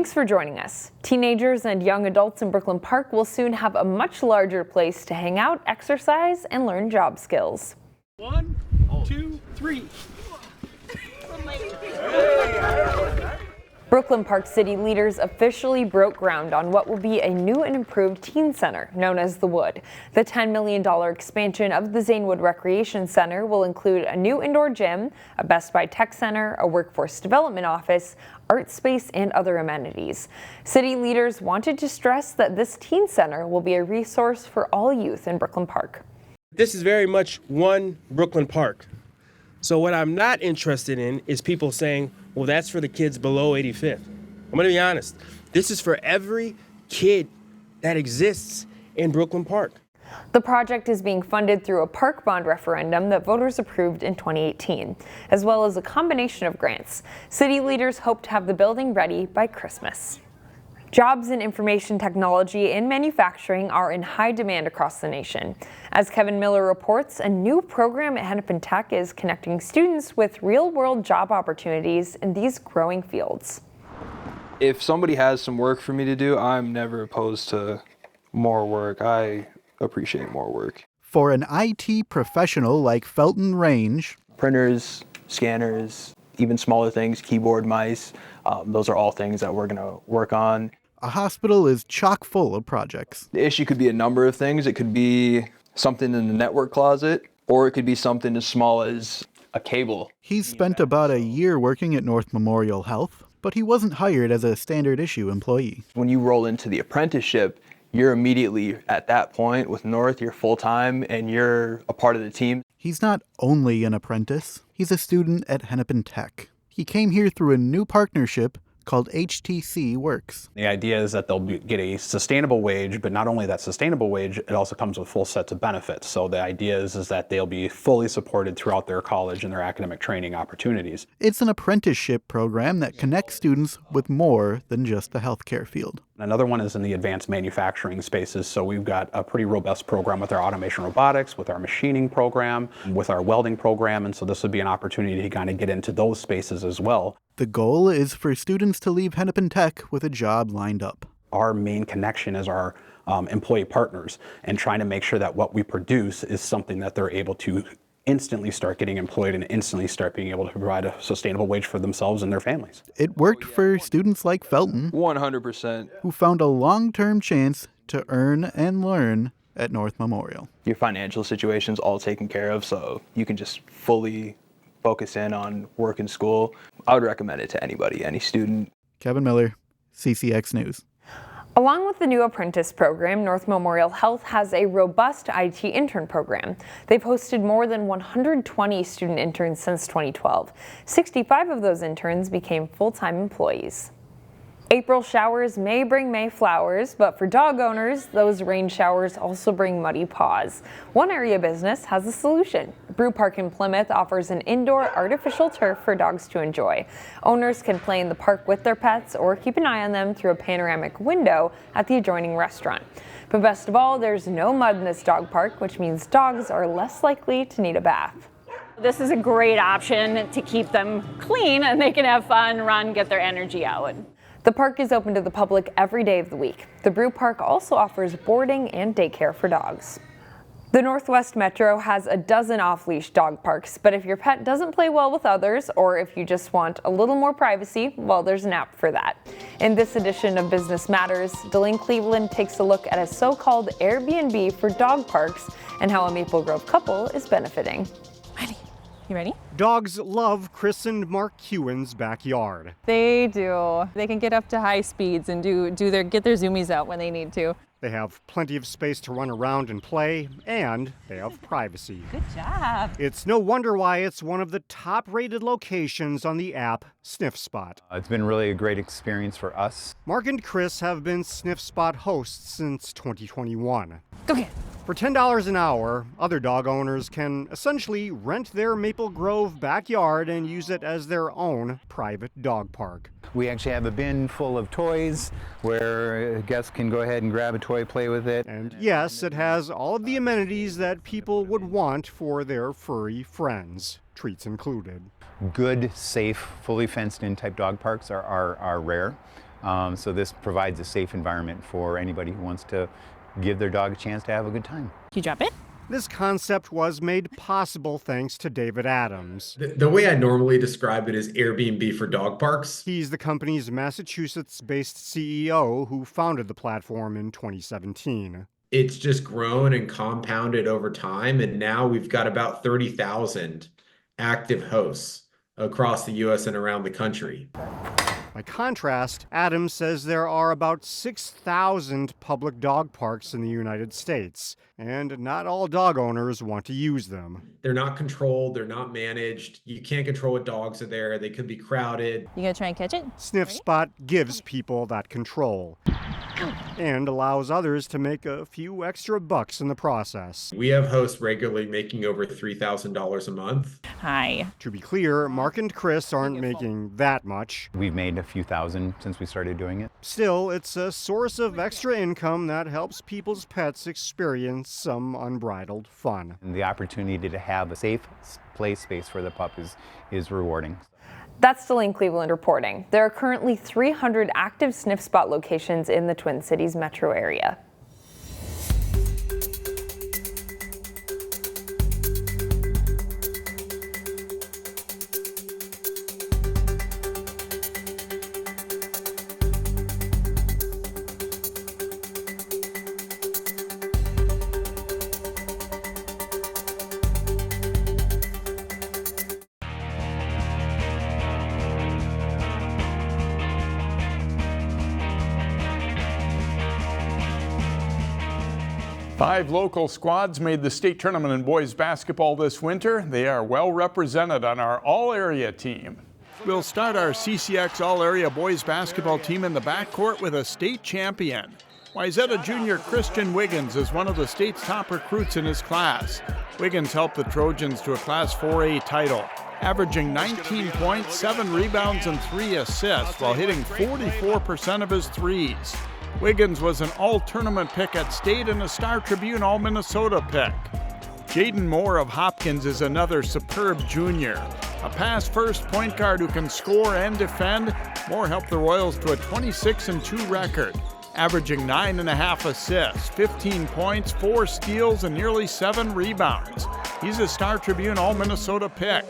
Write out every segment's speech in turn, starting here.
Thanks for joining us. Teenagers and young adults in Brooklyn Park will soon have a much larger place to hang out, exercise, and learn job skills. 1, 2, 3. Brooklyn Park city leaders officially broke ground on what will be a new and improved teen center known as The Wood. The $10 million expansion of the Zanewood Recreation Center will include a new indoor gym, a Best Buy Tech Center, a workforce development office, art space, and other amenities. City leaders wanted to stress that this teen center will be a resource for all youth in Brooklyn Park. This is very much one Brooklyn Park. So what I'm not interested in is people saying, well, that's for the kids below 85th. I'm going to be honest. This is for every kid that exists in Brooklyn Park. The project is being funded through a park bond referendum that voters approved in 2018, as well as a combination of grants. City leaders hope to have the building ready by Christmas. Jobs in information technology and manufacturing are in high demand across the nation. As Kevin Miller reports, a new program at Hennepin Tech is connecting students with real-world job opportunities in these growing fields. If somebody has some work for me to do, I'm never opposed to more work. I appreciate more work. For an IT professional like Felton Range, Printers, scanners, even smaller things, keyboard, mice, those are all things that we're going to work on. a hospital is chock full of projects. The issue could be a number of things. It could be something in the network closet, or it could be something as small as a cable. He's spent about a year working at North Memorial Health, but he wasn't hired as a standard issue employee. When you roll into the apprenticeship, you're immediately at that point with North, you're full-time and you're a part of the team. He's not only an apprentice, he's a student at Hennepin Tech. He came here through a new partnership called HTC Works. The idea is that they'll get a sustainable wage, but not only that sustainable wage, it also comes with full sets of benefits. So the idea is that they'll be fully supported throughout their college and their academic training opportunities. It's an apprenticeship program that connects students with more than just the healthcare field. Another one is in the advanced manufacturing spaces. So we've got a pretty robust program with our automation robotics, with our machining program, with our welding program. And so this would be an opportunity to kind of get into those spaces as well. The goal is for students to leave Hennepin Tech with a job lined up. Our main connection is our employee partners and trying to make sure that what we produce is something that they're able to instantly start getting employed and instantly start being able to provide a sustainable wage for themselves and their families. It worked for students like Felton, 100%. who found a long-term chance to earn and learn at North Memorial. Your financial situation's all taken care of, so you can just fully focus in on work and school. I would recommend it to anybody, any student. Kevin Miller, CCX News. Along with the new apprentice program, North Memorial Health has a robust IT intern program. They've hosted more than 120 student interns since 2012. 65 of those interns became full-time employees. April showers may bring May flowers, but for dog owners, those rain showers also bring muddy paws. One area business has a solution. Brew Park in Plymouth offers an indoor artificial turf for dogs to enjoy. Owners can play in the park with their pets or keep an eye on them through a panoramic window at the adjoining restaurant. But best of all, there's no mud in this dog park, which means dogs are less likely to need a bath. This is a great option to keep them clean and they can have fun, run, get their energy out. The park is open to the public every day of the week. The Brew Park also offers boarding and daycare for dogs. The Northwest Metro has a dozen off-leash dog parks, but if your pet doesn't play well with others, or if you just want a little more privacy, well, there's an app for that. In this edition of Business Matters, Delane Cleveland takes a look at a so-called Airbnb for dog parks and how a Maple Grove couple is benefiting. You ready? Dogs love Chris and Mark Hewen's backyard. They do. They can get up to high speeds and get their zoomies out when they need to. They have plenty of space to run around and play, and they have privacy. Good job. It's no wonder why it's one of the top-rated locations on the app Sniffspot. It's been really a great experience for us. Mark and Chris have been Sniffspot hosts since 2021. Okay. For $10 an hour, other dog owners can essentially rent their Maple Grove backyard and use it as their own private dog park. We actually have a bin full of toys where guests can go ahead and grab a toy, play with it. And yes, it has all of the amenities that people would want for their furry friends, treats included. Good, safe, fully fenced-in type dog parks are rare. So this provides a safe environment for anybody who wants to give their dog a chance to have a good time. You drop it? This concept was made possible thanks to David Adams. The way I normally describe it is Airbnb for dog parks. He's the company's Massachusetts-based CEO who founded the platform in 2017. It's just grown and compounded over time, and now we've got about 30,000 active hosts across the U.S. and around the country. By contrast, Adams says there are about 6,000 public dog parks in the United States, and not all dog owners want to use them. They're not controlled, they're not managed. You can't control what dogs are there. They could be crowded. You gonna try and catch it? Sniffspot gives people that control and allows others to make a few extra bucks in the process. We have hosts regularly making over $3,000 a month. Hi. To be clear, Mark and Chris aren't making that much. We've made a few thousand since we started doing it. Still, it's a source of extra income that helps people's pets experience some unbridled fun. And the opportunity to have a safe play space for the pup is rewarding. That's Delane Cleveland reporting. There are currently 300 active Sniffspot locations in the Twin Cities metro area. Five local squads made the state tournament in boys basketball this winter. They are well represented on our all-area team. We'll start our CCX all-area boys basketball team in the backcourt with a state champion. Wayzata junior Christian Wiggins is one of the state's top recruits in his class. Wiggins helped the Trojans to a Class 4A title, averaging 19 points, 7 rebounds, and 3 assists while hitting 44% of his threes. Wiggins was an all-tournament pick at state and a Star Tribune All-Minnesota pick. Jaden Moore of Hopkins is another superb junior. A pass-first point guard who can score and defend, Moore helped the Royals to a 26-2 record, averaging 9.5 assists, 15 points, 4 steals, and nearly 7 rebounds. He's a Star Tribune All-Minnesota pick.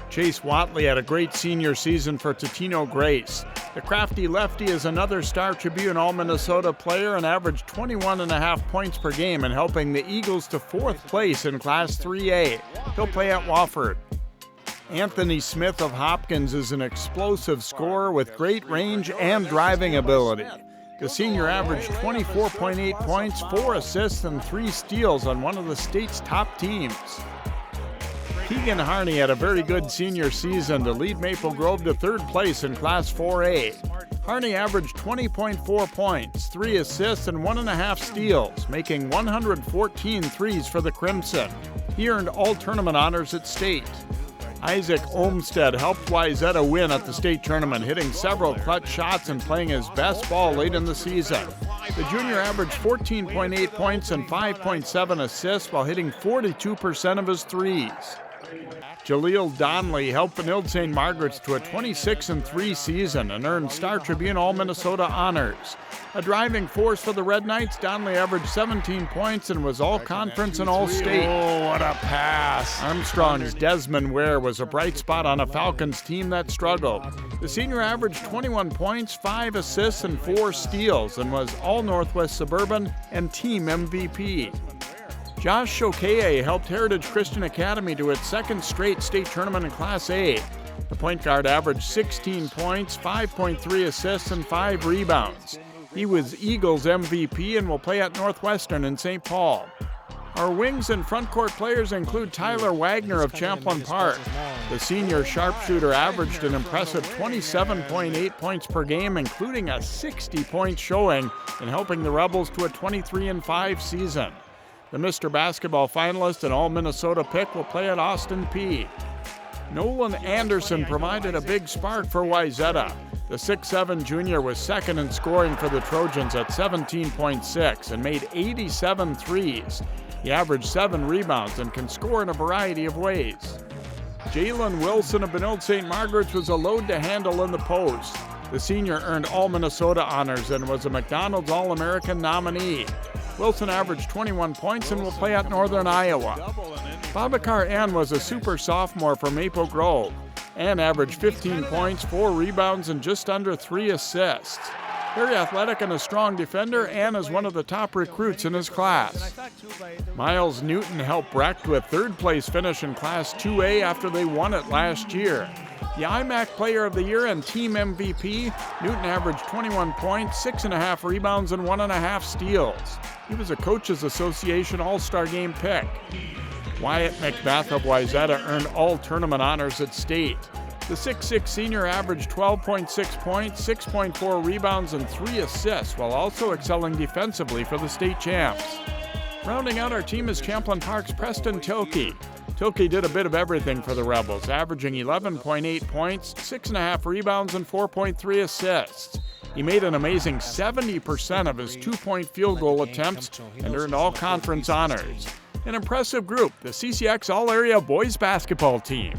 Chase Watley had a great senior season for Totino Grace. The crafty lefty is another Star Tribune All-Minnesota player and averaged 21.5 points per game in helping the Eagles to 4th place in Class 3A. He'll play at Wofford. Anthony Smith of Hopkins is an explosive scorer with great range and driving ability. The senior averaged 24.8 points, 4 assists, and 3 steals on one of the state's top teams. Keegan Harney had a very good senior season to lead Maple Grove to 3rd place in Class 4A. Harney averaged 20.4 points, 3 assists, and 1.5 steals, making 114 threes for the Crimson. He earned all tournament honors at state. Isaac Olmstead helped Wayzata win at the state tournament, hitting several clutch shots and playing his best ball late in the season. The junior averaged 14.8 points and 5.7 assists while hitting 42% of his threes. Jaleel Donnelly helped Benilde St. Margaret's to a 26-3 season and earned Star Tribune All-Minnesota honors. A driving force for the Red Knights, Donnelly averaged 17 points and was all-conference and all-state. Oh, what a pass. Armstrong's Desmond Ware was a bright spot on a Falcons team that struggled. The senior averaged 21 points, 5 assists, and 4 steals and was all-Northwest Suburban and team MVP. Josh Shokeye helped Heritage Christian Academy to its 2nd straight state tournament in Class A. The point guard averaged 16 points, 5.3 assists, and 5 rebounds. He was Eagles MVP and will play at Northwestern in St. Paul. Our wings and front court players include Tyler Wagner of Champlin Park. The senior sharpshooter averaged an impressive 27.8 points per game, including a 60-point showing in helping the Rebels to a 23-5 season. The Mr. Basketball finalist and All-Minnesota pick will play at Austin P. Nolan Anderson provided a big spark for Wayzata. The 6'7 junior was 2nd in scoring for the Trojans at 17.6 and made 87 threes. He averaged 7 rebounds and can score in a variety of ways. Jalen Wilson of Benilde St. Margaret's was a load to handle in the post. The senior earned all Minnesota honors and was a McDonald's All-American nominee. Wilson averaged 21 points and will play at Northern Iowa. Babakar Ann was a super sophomore from Maple Grove. Ann averaged 15 points, 4 rebounds, and just under 3 assists. Very athletic and a strong defender, Ann is one of the top recruits in his class. Miles Newton helped Brecht with third-place finish in Class 2A after they won it last year. The IMAC Player of the Year and Team MVP, Newton averaged 21 points, 6.5 rebounds, and 1.5 steals. He was a Coaches Association All-Star Game pick. Wyatt Macbeth of Wayzata earned all tournament honors at state. The 6'6 senior averaged 12.6 points, 6.4 rebounds, and 3 assists, while also excelling defensively for the state champs. Rounding out our team is Champlain Park's Preston Tilkey. Tilkey did a bit of everything for the Rebels, averaging 11.8 points, 6.5 rebounds, and 4.3 assists. He made an amazing 70% of his 2-point field goal attempts and earned all conference honors. An impressive group, the CCX All-Area Boys Basketball Team.